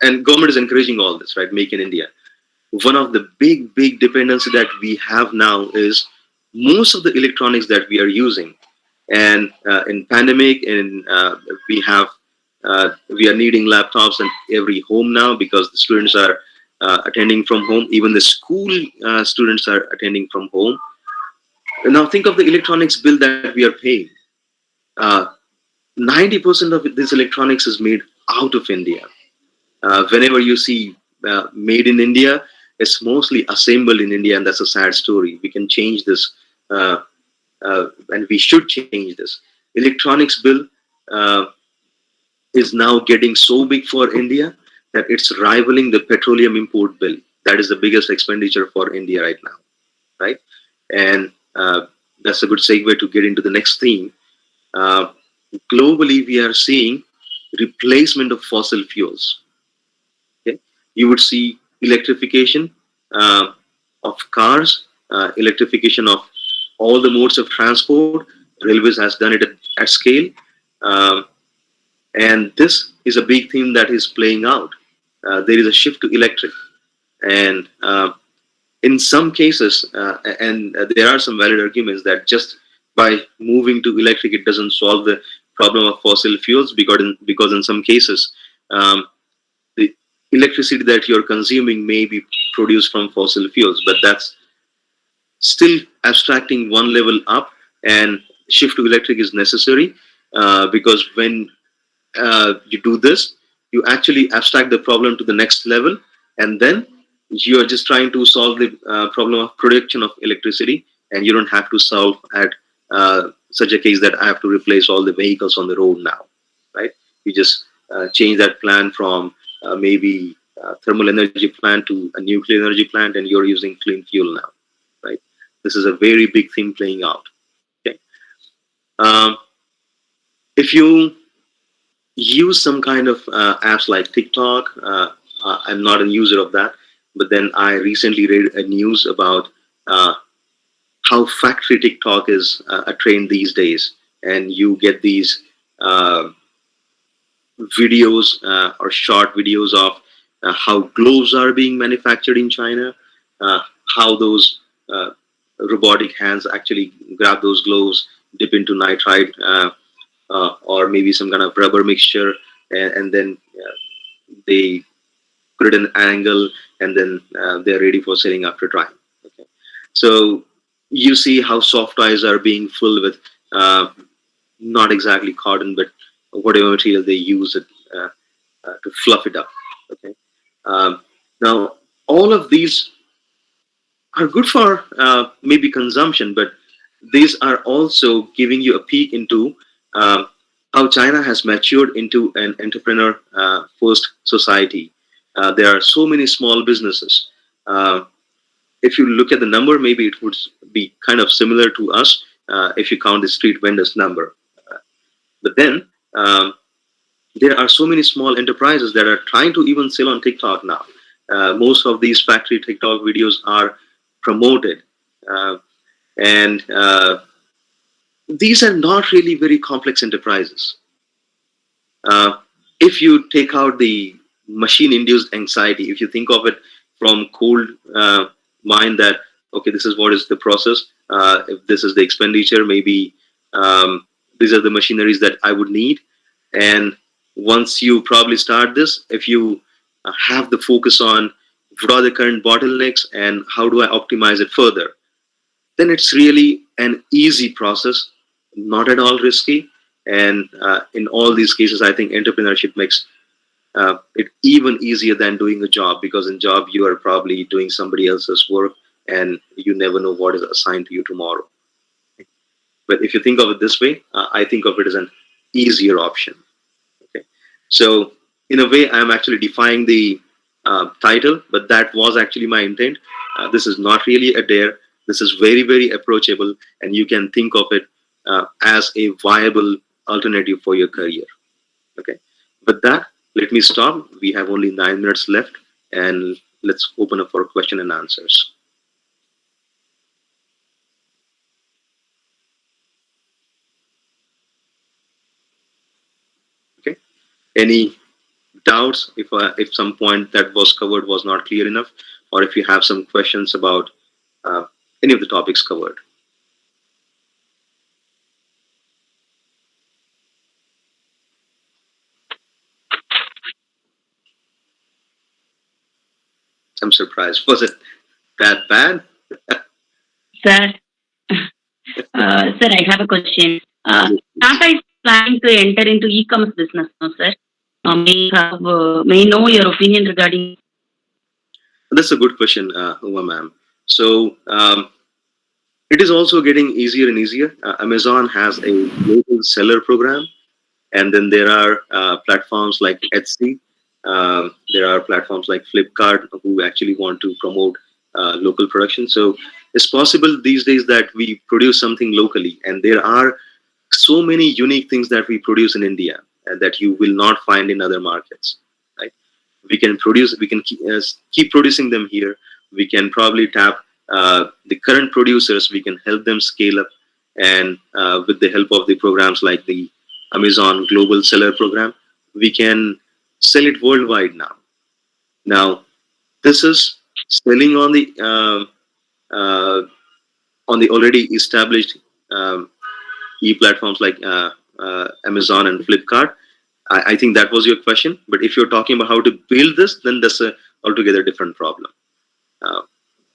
and government is encouraging all this, right? Make in India. One of the big dependency that we have now is most of the electronics that we are using, and in pandemic, and we are needing laptops in every home now because the students are attending from home. Even the school students are attending from home. Now think of the electronics bill that we are paying. Uh, 90% of this electronics is made out of India. Whenever you see made in India, it's mostly assembled in India, and that's a sad story. We can change this, and we should change this. Electronics bill uh, is now getting so big for India that it's rivaling the petroleum import bill. That is the biggest expenditure for India right now, right? And that's a good segue to get into the next theme. Uh, Globally, we are seeing replacement of fossil fuels. Okay? You would see electrification of cars, electrification of all the modes of transport. Railways has done it at scale. Um, and this is a big theme that is playing out. There is a shift to electric. And in some cases, and there are some valid arguments that just by moving to electric, it doesn't solve the problem of fossil fuels because in some cases, the electricity that you're consuming may be produced from fossil fuels, but that's still abstracting one level up, and shift to electric is necessary because when you do this, you actually abstract the problem to the next level, and then you are just trying to solve the problem of production of electricity, and you don't have to solve at such a case that I have to replace all the vehicles on the road now, right? You just change that plan from maybe thermal energy plant to a nuclear energy plant, and you're using clean fuel now, right? This is a very big thing playing out. Okay, um, if you use some kind of apps like TikTok, I'm not a user of that, but then I recently read a news about how factory TikTok is a trend these days, and you get these uh, videos or short videos of how gloves are being manufactured in China, how those robotic hands actually grab those gloves, dip into nitride or maybe some kind of rubber mixture, and then they put it in an angle, and then they're ready for selling after drying. Okay, so you see how soft toys are being filled with not exactly cotton, but whatever material they use it to fluff it up. Okay. Now, all of these are good for maybe consumption, but these are also giving you a peek into how China has matured into an entrepreneur first society. There are so many small businesses. If you look at the number, maybe it would be kind of similar to us if you count the street vendors number. But then there are so many small enterprises that are trying to even sell on TikTok now. Most of these factory TikTok videos are promoted. And these are not really very complex enterprises. If you take out the machine-induced anxiety, if you think of it from cold mind that, okay, this is what is the process, if this is the expenditure, maybe these are the machineries that I would need. And once you probably start this, if you have the focus on what are the current bottlenecks and how do I optimize it further, then it's really an easy process, not at all risky. And in all these cases, I think entrepreneurship makes it even easier than doing a job, because in job you are probably doing somebody else's work and you never know what is assigned to you tomorrow. But if you think of it this way, I think of it as an easier option. Okay, so in a way, I'm actually defying the title, but that was actually my intent. This is not really a dare. This is very, very approachable, and you can think of it as a viable alternative for your career. Okay, but that, let me stop. We have only 9 minutes left, and let's open up for question and answers. Okay, any doubts? If some point that was covered was not clear enough, or if you have some questions about uh, any of the topics covered. I'm surprised. Was it that bad? Sir, sir, I have a question. Tata is planning to enter into e-commerce business now, sir. May I know your opinion regarding? That's a good question, Uma ma'am. So it is also getting easier and easier. Amazon has a global seller program, and then there are platforms like Etsy. There are platforms like Flipkart who actually want to promote local production. So it's possible these days that we produce something locally, and there are so many unique things that we produce in India that you will not find in other markets. Right? We can keep producing them here. We can probably tap the current producers. We can help them scale up, and with the help of the programs like the Amazon Global Seller Program, we can sell it worldwide now. Now, this is selling on the already established e-platforms like Amazon and Flipkart. I think that was your question. But if you're talking about how to build this, then that's a altogether different problem.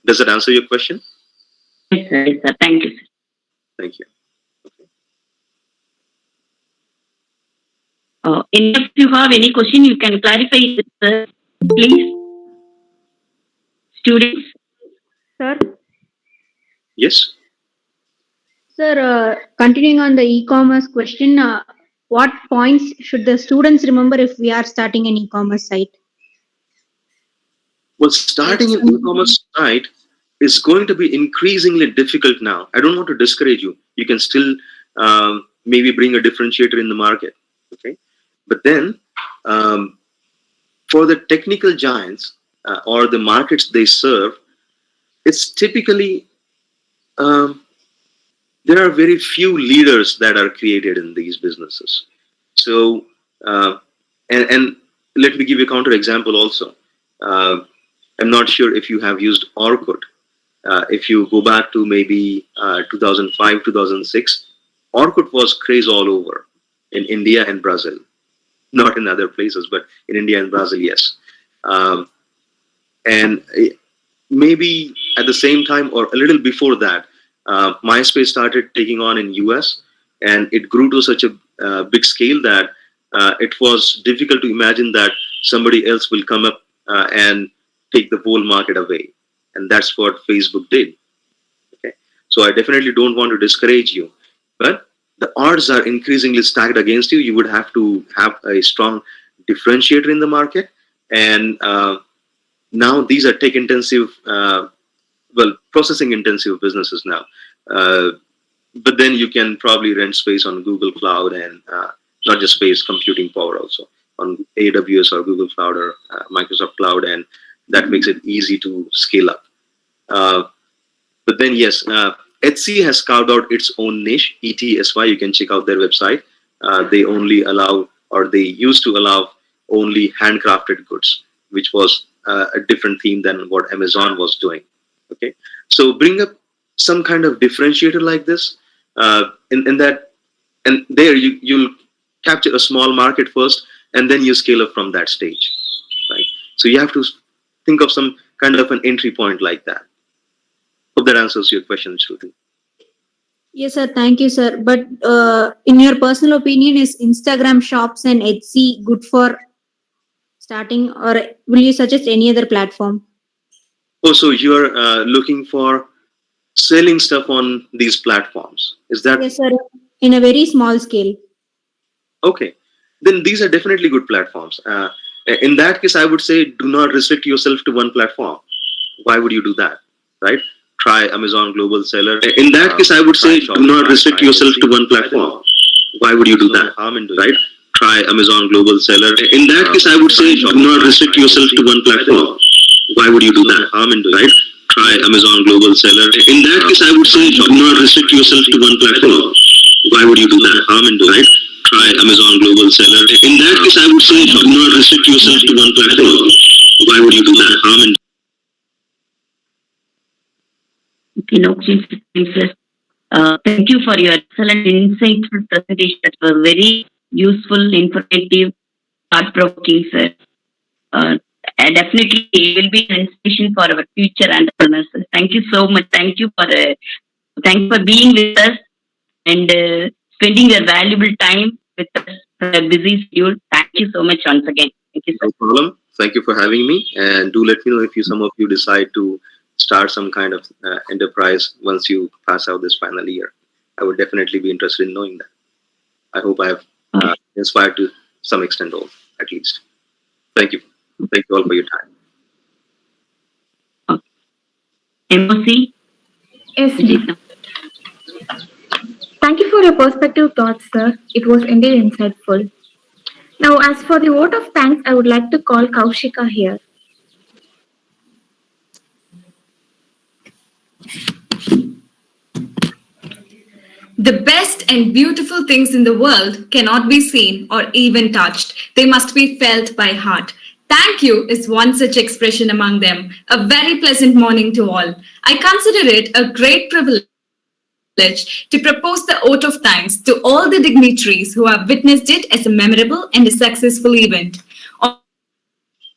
Does that answer your question? Yes, sir. Yes, sir. Thank you, sir. Thank you. If you have any question, you can clarify it, sir. Please, students. Sir, Yes. continuing on the e-commerce question, what points should the students remember if we are starting an e-commerce site? Well, starting an e-commerce site is going to be increasingly difficult now. I don't want to discourage you. You can still maybe bring a differentiator in the market. Okay, but then for the technical giants or the markets they serve, it's typically there are very few leaders that are created in these businesses. So, and let me give you a counter example also. I'm not sure if you have used Orkut. If you go back to maybe 2005, 2006, Orkut was craze all over in India and Brazil. Not in other places, but in India and Brazil, yes. And maybe at the same time or a little before that, MySpace started taking on in US. and it grew to such a big scale that it was difficult to imagine that somebody else will come up and take the whole market away. And that's what Facebook did. Okay, so I definitely don't want to discourage you, but the odds are increasingly stacked against you. You would have to have a strong differentiator in the market, and now these are tech intensive, processing intensive businesses now. But then you can probably rent space on Google Cloud, and not just space, computing power also on AWS or Google Cloud or Microsoft Cloud, and that makes it easy to scale up. But then yes, Etsy has carved out its own niche, ETSY. You can check out their website. They only allow, or they used to allow, only handcrafted goods, which was a different theme than what Amazon was doing. Okay, so bring up some kind of differentiator like this, in that, and there you'll capture a small market first, and then you scale up from that stage, right? So you have to think of some kind of an entry point like that. Hope that answers your question, Shruti. Yes, sir. Thank you, sir. But in your personal opinion, is Instagram shops and Etsy good for starting, or will you suggest any other platform? Oh, so you're looking for selling stuff on these platforms? Is that? Yes, sir. In a very small scale. Okay, then these are definitely good platforms. In that case, I would say do not restrict yourself to one platform. Why would you do that, right? Try Amazon Global Seller. In that case, I would say do not restrict yourself to one platform. Why would you do that, right? Try Amazon Global Seller. In that case, I would say do not restrict yourself to one platform. Why would you do that, right? Try Amazon Global Seller. In that case, I would say do not restrict yourself to one platform. Why would you do that, right? Try Amazon Global Seller. In that case, I would say do not restrict yourself to one platform. Why would you do that, Okay, no, thank you for your excellent insightful presentation. That was very useful, informative, thought-provoking, sir. Definitely, it will be an inspiration for our future entrepreneurs. Thank you so much. Thank you for being with us and spending your valuable time with us for a busy schedule. Thank you so much once again. Thank you, sir. No problem. Thank you for having me, and do let me know if some of you decide to start some kind of enterprise once you pass out this final year. I would definitely be interested in knowing that. I hope I have inspired to some extent, all at least. Thank you. Thank you all for your time. MOC? Yes, thank you for your perspective thoughts, sir. It was indeed insightful. Now, as for the vote of thanks, I would like to call Kaushika here. The best and beautiful things in the world cannot be seen or even touched. They must be felt by heart. Thank you is one such expression among them. A very pleasant morning to all. I consider it a great privilege to propose the oath of thanks to all the dignitaries who have witnessed it as a memorable and a successful event.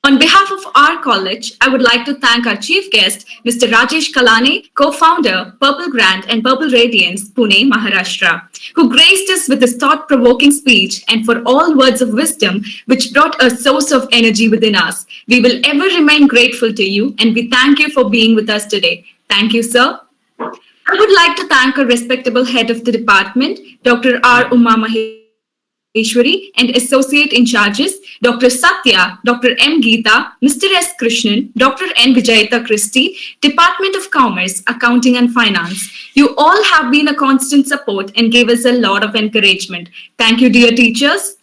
On behalf of our college, I would like to thank our chief guest, Mr. Rajesh Kalane, co-founder, Purple Grant and Purple Radiance, Pune, Maharashtra, who graced us with his thought-provoking speech and for all words of wisdom, which brought a source of energy within us. We will ever remain grateful to you, and we thank you for being with us today. Thank you, sir. I would like to thank our respectable head of the department, Dr. R. Uma Maheshwari, and associate in charges, Dr. Satya, Dr. M. Geeta, Mr. S. Krishnan, Dr. N. Vijayata Christie, Department of Commerce, Accounting and Finance. You all have been a constant support and gave us a lot of encouragement. Thank you, dear teachers.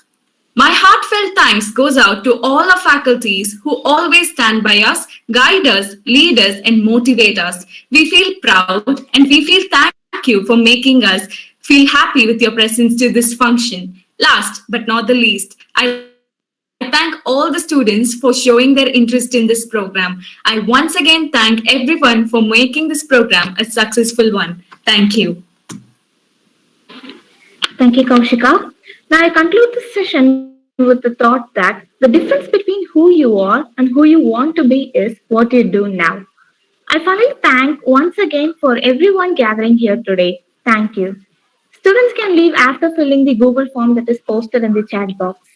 My heartfelt thanks goes out to all our faculties who always stand by us, guide us, lead us, and motivate us. We feel proud and we feel thank you for making us feel happy with your presence to this function. Last but not the least, I thank all the students for showing their interest in this program. I once again thank everyone for making this program a successful one. Thank you. Thank you, Kaushika. Now I conclude this session with the thought that the difference between who you are and who you want to be is what you do now. I finally thank once again for everyone gathering here today. Thank you. Students can leave after filling the Google form that is posted in the chat box.